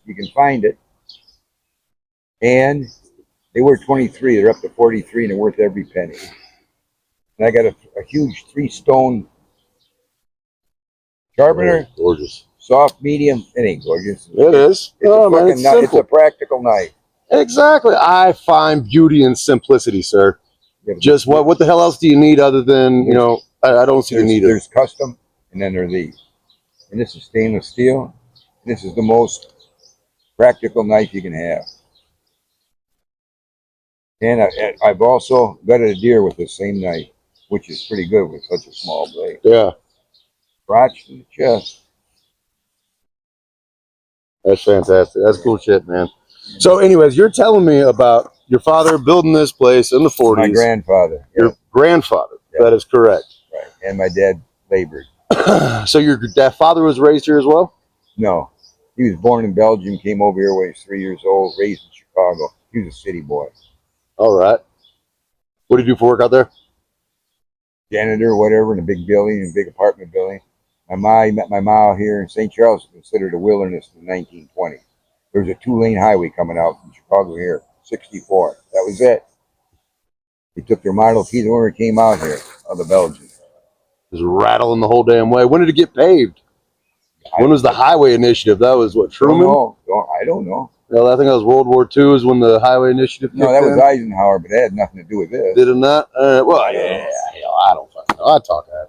You can find it. And they were 23. They're up to 43, and they're worth every penny. And I got a huge 3-stone sharpener. Gorgeous. Soft, medium. It ain't gorgeous. It is. It's a fucking knife. It's a practical knife. Exactly. I find beauty in simplicity, sir. Yeah, just what the hell else do you need other than, you know, I don't see the need of. There's custom, and then there are these. And this is stainless steel. This is the most practical knife you can have. And I've also gutted a deer with the same knife, which is pretty good with such a small blade. Yeah. Crotch to the chest. That's fantastic. That's cool shit, man. So anyways, you're telling me about your father building this place in the 40s. My grandfather. Your grandfather. Yeah. That is correct. Right. And my dad labored. So your father was raised here as well? No. He was born in Belgium, came over here when he was 3 years old, raised in Chicago. He was a city boy. All right. What did you do for work out there? Janitor, whatever, in a big building, in a big apartment building. He met my ma here in St. Charles, considered a wilderness in the 1920s. There was a 2-lane highway coming out from Chicago here, 64. That was it. They took their Model T when it came out here, of the Belgians. Just rattling the whole damn way. When did it get paved? When was the highway initiative? That was what, Truman? I don't know. Well, I think that was World War II is when the highway initiative kicked in. No, that was Eisenhower, but that had nothing to do with this. Did it not? Well, yeah, I don't fucking know. I talk that.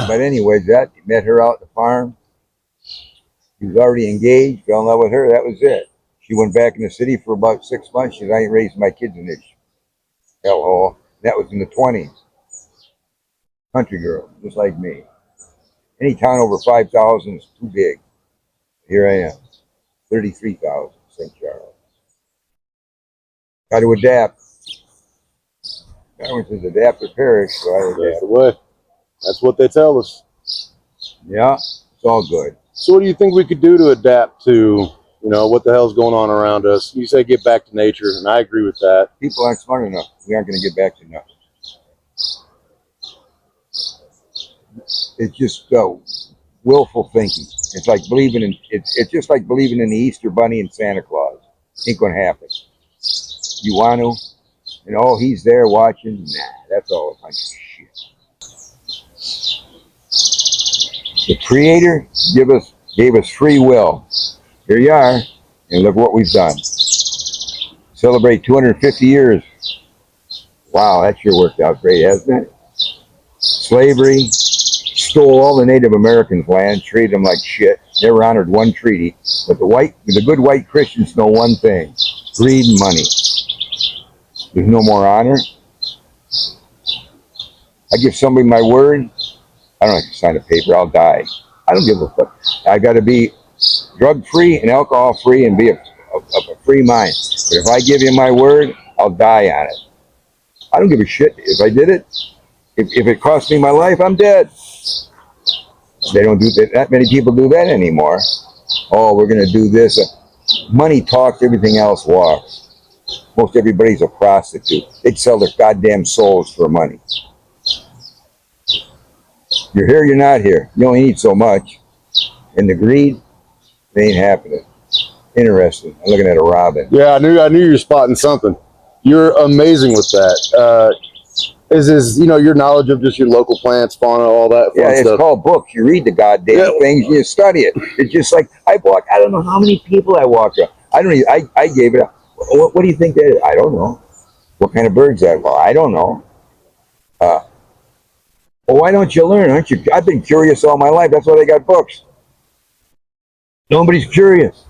But anyway, he met her out at the farm. He was already engaged, fell in love with her. That was it. She went back in the city for about 6 months. She said, I ain't raising my kids in this hellhole. That was in the 20s. Country girl, just like me. Any town over 5,000 is too big. Here I am. 33,000, St. Charles. Got to adapt. Darwin says adapt or perish, so I adapt. That's the way. That's what they tell us. Yeah, it's all good. So what do you think we could do to adapt to, you know, what the hell's going on around us? You say get back to nature, and I agree with that. People aren't smart enough. We aren't going to get back to nothing. It's just willful thinking. It's like believing in it's just like believing in the Easter Bunny and Santa Claus. Ain't gonna happen. You want to, and oh, he's there watching. Nah, that's all a bunch of shit. The Creator gave us free will. Here you are, and look what we've done. Celebrate 250 years. Wow, that sure worked out great, hasn't it? Slavery. Stole all the Native Americans' land, treated them like shit, never honored one treaty. But the good white Christians know one thing: greed and money. There's no more honor. I give somebody my word, I don't have to sign a paper, I'll die. I don't give a fuck. I got to be drug-free and alcohol-free and be of a free mind. But if I give you my word, I'll die on it. I don't give a shit if I did it. If it cost me my life, I'm dead. They don't do that. That many people do that anymore. Oh, we're going to do this. Money talks, everything else walks. Most everybody's a prostitute. They'd sell their goddamn souls for money. You're here, you're not here. You only need so much. And the greed, it ain't happening. Interesting. I'm looking at a robin. Yeah, I knew you were spotting something. You're amazing with that. Is you know, your knowledge of just your local plants, fauna, all that fun it's stuff. called books. You read the goddamn things and you study it. It's just like I don't know how many people I walked up. I gave it up. What do you think that is? I don't know. What kind of bird's that? Well, I don't know. Well, why don't you learn? Aren't you? I've been curious all my life. That's why they got books. Nobody's curious.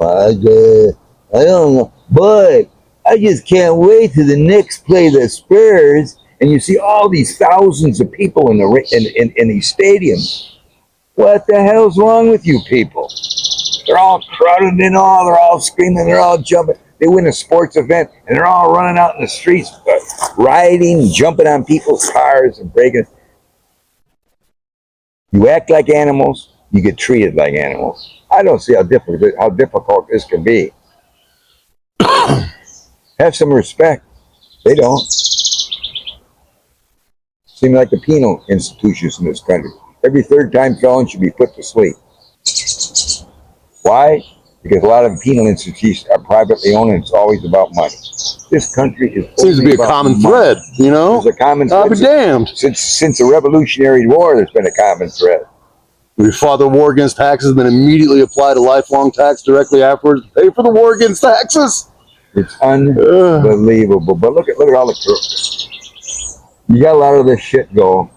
I don't know. But I just can't wait till the Knicks play the Spurs. And you see all these thousands of people in these stadiums. What the hell's wrong with you people? They're all crowded in all. They're all screaming. They're all jumping. They win a sports event, and they're all running out in the streets, riding, jumping on people's cars and breaking. You act like animals, you get treated like animals. I don't see how difficult this can be. Have some respect. They don't. Seem like the penal institutions in this country. Every third-time felon should be put to sleep. Why? Because a lot of penal institutions are privately owned, and it's always about money. This country is seems to be a common thread, you know. There's a common I'll thread. be damned. Since the Revolutionary War, there's been a common thread. We fought the war against taxes, then immediately applied a lifelong tax directly afterwards to pay for the war against taxes. It's unbelievable. But look at all the corruption. You got to let all this shit go,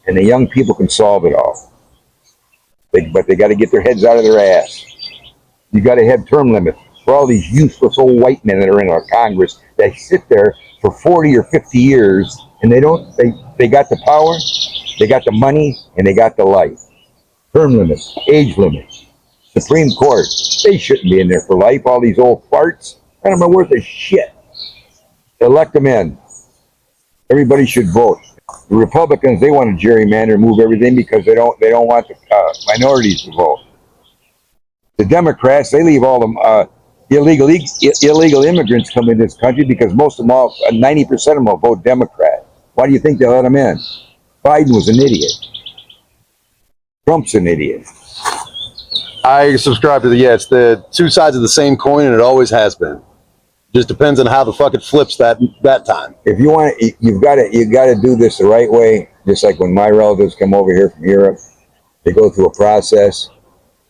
and the young people can solve it all. But they got to get their heads out of their ass. You got to have term limits for all these useless old white men that are in our Congress that sit there for 40 or 50 years, and they got the power, they got the money, and they got the life. Term limits, age limits, Supreme Court, they shouldn't be in there for life. All these old farts, none of them are worth a shit. Elect them in. Everybody should vote. The Republicans, they want to gerrymander, move everything because they don't want the minorities to vote. The Democrats, they leave all the illegal immigrants come in this country because most of them, 90% of them will vote Democrat. Why do you think they let them in? Biden was an idiot. Trump's an idiot. I subscribe to it's the two sides of the same coin, and it always has been. Just depends on how the fuck it flips that time. If you want, you got to do this the right way. Just like when my relatives come over here from Europe, they go through a process.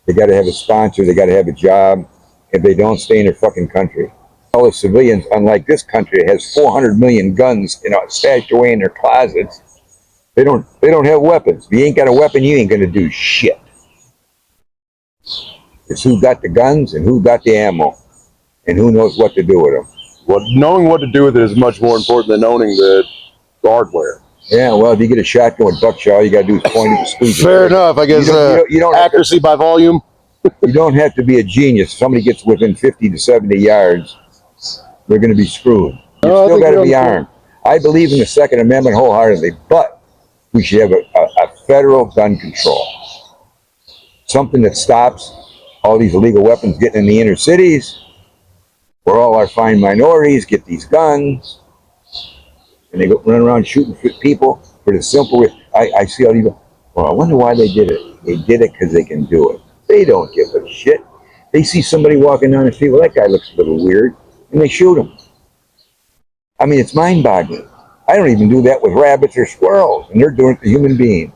They got to have a sponsor. They got to have a job. If they don't, stay in their fucking country. All the civilians, unlike this country, has 400 million guns, stashed away in their closets. They don't have weapons. If you ain't got a weapon, you ain't gonna do shit. It's who got the guns and who got the ammo, and who knows what to do with them. Well, knowing what to do with it is much more important than owning the hardware. Yeah, well, if you get a shotgun with buckshot, all you got to do is point it and squeeze it. Fair enough, I guess. You don't accuracy by volume. You don't have to be a genius. If somebody gets within 50 to 70 yards, they're going to be screwed. You still got to be armed. I believe in the Second Amendment wholeheartedly, but we should have a federal gun control. Something that stops all these illegal weapons getting in the inner cities, where all our fine minorities get these guns, and they go run around shooting people for the simple reason. I see all these. Well, I wonder why they did it. They did it because they can do it. They don't give a shit. They see somebody walking down the street. Well, that guy looks a little weird, and they shoot him. I mean, it's mind-boggling. I don't even do that with rabbits or squirrels, and they're doing it to human beings.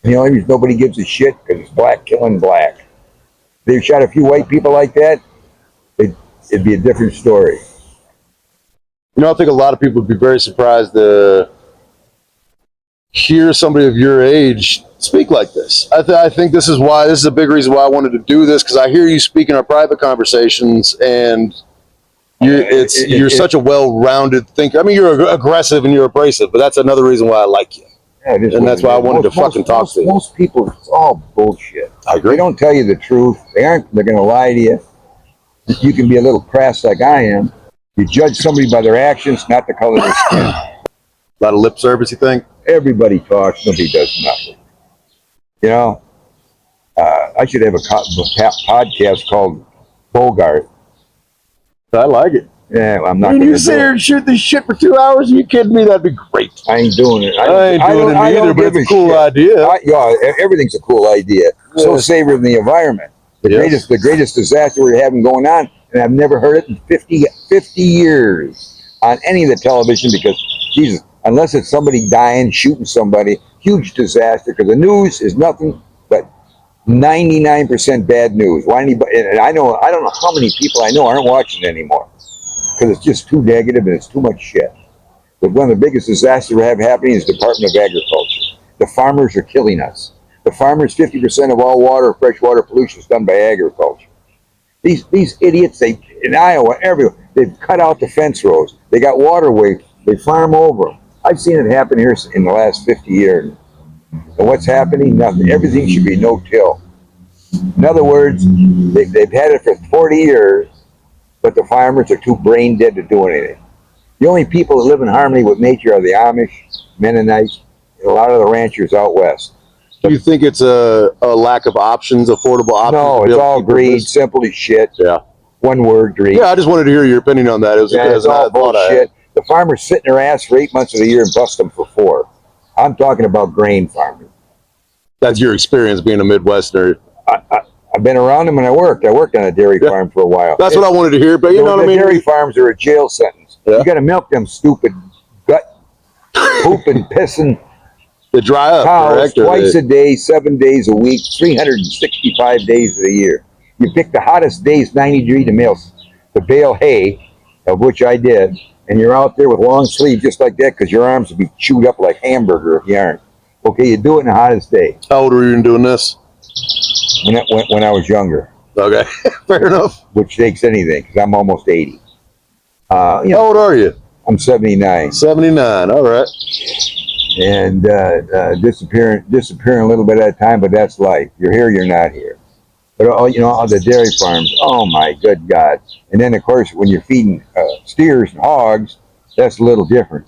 And the only reason nobody gives a shit because it's black killing black. If they shot a few white people like that, it'd be a different story. I think a lot of people would be very surprised to hear somebody of your age speak like this. I think this is a big reason why I wanted to do this, because I hear you speak in our private conversations, and you're such a well-rounded thinker. I mean, you're aggressive and you're abrasive, but that's another reason why I like you. Yeah, and that's why I wanted to fucking talk to you. Most people, it's all bullshit. I agree. They don't tell you the truth. They're going to lie to you. You can be a little crass like I am. You judge somebody by their actions, not the color of their skin. A lot of lip service, you think? Everybody talks, nobody does nothing. I should have a podcast called Bogart. I like it. Yeah, I'm not going to do it. You sit here and shoot this shit for 2 hours? Are you kidding me? That'd be great. I ain't doing it. I ain't doing it either, but it's a cool idea. Everything's a cool idea. Yeah. So savoring the environment. The greatest disaster we're having going on, and I've never heard it in 50 years on any of the television, because, Jesus, unless it's somebody dying, shooting somebody, huge disaster, because the news is nothing but 99% bad news. Why anybody? And I don't know how many people I know aren't watching it anymore, because it's just too negative and it's too much shit. But one of the biggest disasters we have happening is the Department of Agriculture. The farmers are killing us. The farmers, 50% of all freshwater pollution is done by agriculture. These idiots, in Iowa, everywhere, they've cut out the fence rows. They got waterways. They farm over them. I've seen it happen here in the last 50 years. And what's happening? Nothing. Everything should be no-till. In other words, they've had it for 40 years, but the farmers are too brain dead to do anything. The only people that live in harmony with nature are the Amish, Mennonites, and a lot of the ranchers out west. Do you think it's a lack of options, affordable options? No, it's all greed, simple as shit. Yeah. One word, greed. Yeah, I just wanted to hear your opinion on that. It's all bullshit. The farmers sit in their ass for 8 months of the year and bust them for 4. I'm talking about grain farming. That's your experience being a Midwesterner. I've been around them and I worked. I worked on a dairy farm for a while. That's what I wanted to hear, but you know what I mean? Dairy farms are a jail sentence. Yeah. You got to milk them stupid gut pooping, pissing They dry up, cows correct? twice a day, 7 days a week, 365 days of the year. You pick the hottest days, 90 degrees to bale hay, of which I did, and you're out there with long sleeves just like that because your arms will be chewed up like hamburger if you aren't. Okay, you do it in the hottest day. How old were you doing this? When I was younger. Okay, fair enough. Which takes anything because I'm almost 80. How old are you? I'm 79. 79, all right. And disappearing a little bit at a time, but that's life. You're here, you're not here. But all the dairy farms, oh my good God. And then of course when you're feeding steers and hogs, that's a little different.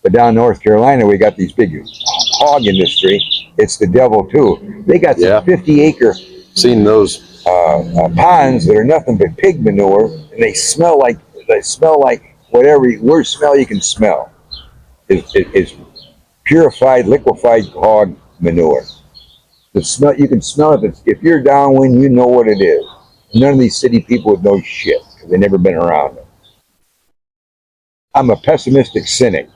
But down in North Carolina we got these big hog industry. It's the devil too. They got some 50-acre seen those ponds that are nothing but pig manure, and they smell like whatever worst smell you can smell. Is purified, liquefied hog manure. The smell, you can smell it. If you're downwind, you know what it is. None of these city people would know shit because they've never been around it. I'm a pessimistic cynic.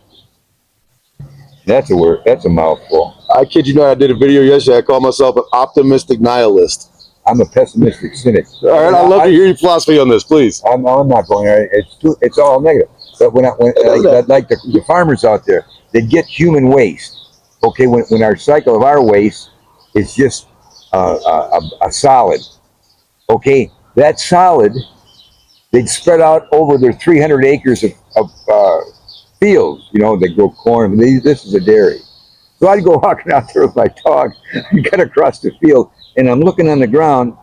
That's a word. That's a mouthful. I kid you not, I did a video yesterday. I call myself an optimistic nihilist. I'm a pessimistic cynic. All right, I'd love to hear your philosophy on this, please. I'm not going there. It's all negative. But like the farmers out there, they get human waste. Okay, when our cycle of our waste is just a solid. Okay, that solid, they'd spread out over their 300 acres of fields. They grow corn. This is a dairy. So I'd go walking out there with my dog and get across the field, and I'm looking on the ground,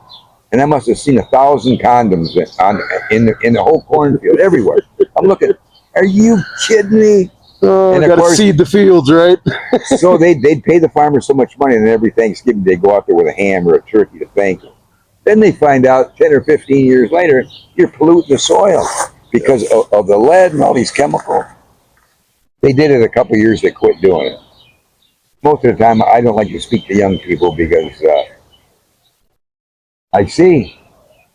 and I must have seen 1,000 condoms in the whole cornfield everywhere. I'm looking. Are you kidding me? And got to seed the fields, right? So they'd pay the farmer so much money, and then every Thanksgiving they'd go out there with a ham or a turkey to thank them. Then they find out 10 or 15 years later, you're polluting the soil because of the lead and all these chemicals. They did it a couple of years, they quit doing it. Most of the time, I don't like to speak to young people because I see.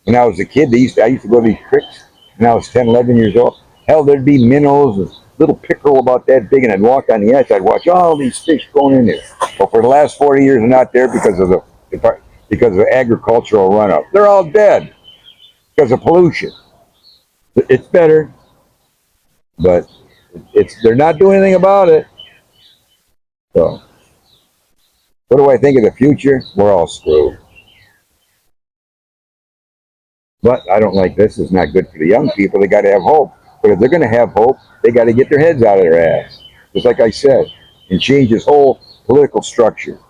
When I was a kid, I used to go to these creeks when I was 10, 11 years old. Hell, there'd be minnows and little pickerel about that big, and I'd walk on the edge. I'd watch all these fish going in there. But for the last 40 years, they're not there because of agricultural runoff. They're all dead because of pollution. It's better, but they're not doing anything about it. So, what do I think of the future? We're all screwed. But I don't like this. It's not good for the young people. They got to have hope. But if they're going to have hope, they got to get their heads out of their ass. Just like I said, and change this whole political structure.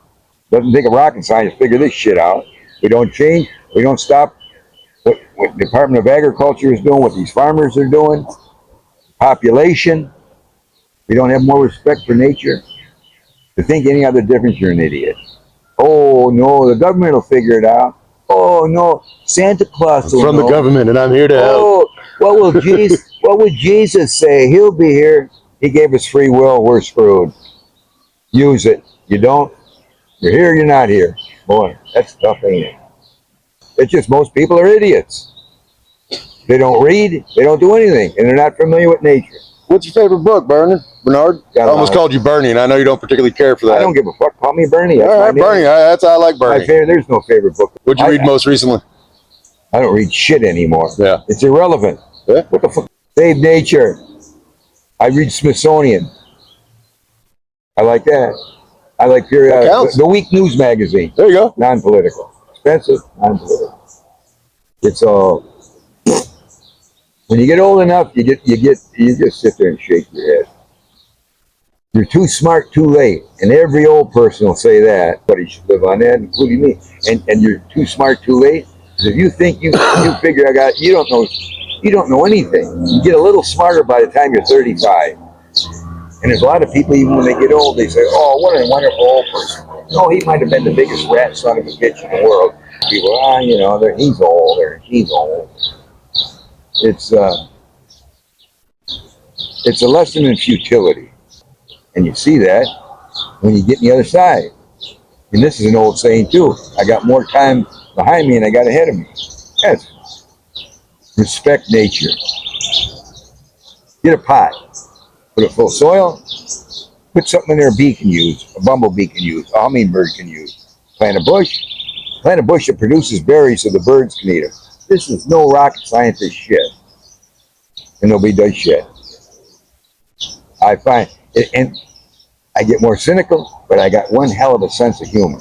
Doesn't take a rocket science to figure this shit out. We don't change. We don't stop what the Department of Agriculture is doing, what these farmers are doing. Population. We don't have more respect for nature. To think any other difference, you're an idiot. Oh, no, the government will figure it out. Oh, no, Santa Claus will from know. The government, and I'm here to help. Oh, what would Jesus say? He'll be here. He gave us free will. We're screwed. Use it. You don't, you're here, you're not here. Boy, that's tough, ain't it? It's just most people are idiots. They don't read, they don't do anything, and they're not familiar with nature. What's your favorite book, Bernard? I almost called you Bernie, and I know you don't particularly care for that. I don't give a fuck. Call me Bernie. That's all right, Bernie. That's how I like Bernie. My favorite. There's no favorite book. What'd you read most recently? I don't read shit anymore. Yeah. It's irrelevant. Yeah. What the fuck? Save Nature. I read Smithsonian. I like that. I like the Week News magazine. There you go. Non-political. Expensive, non-political. It's all. When you get old enough, you just sit there and shake your head. You're too smart, too late, and every old person will say that. But he should live on that, including me. And you're too smart, too late. Because if you think you figure you don't know anything. You get a little smarter by the time you're 35. And there's a lot of people, even when they get old, they say, "Oh, what a wonderful old person." No, he might have been the biggest rat son of a bitch in the world. People, he's old, or he's old. It's a lesson in futility. And you see that when you get on the other side. And this is an old saying too. I got more time behind me and I got ahead of me. Yes. Respect nature. Get a pot, put it full of soil, put something in there a bee can use, a bumblebee can use, a hummingbird can use. Plant a bush that produces berries so the birds can eat them. This is no rocket scientist shit. And nobody does shit. I find it, and I get more cynical, but I got one hell of a sense of humor.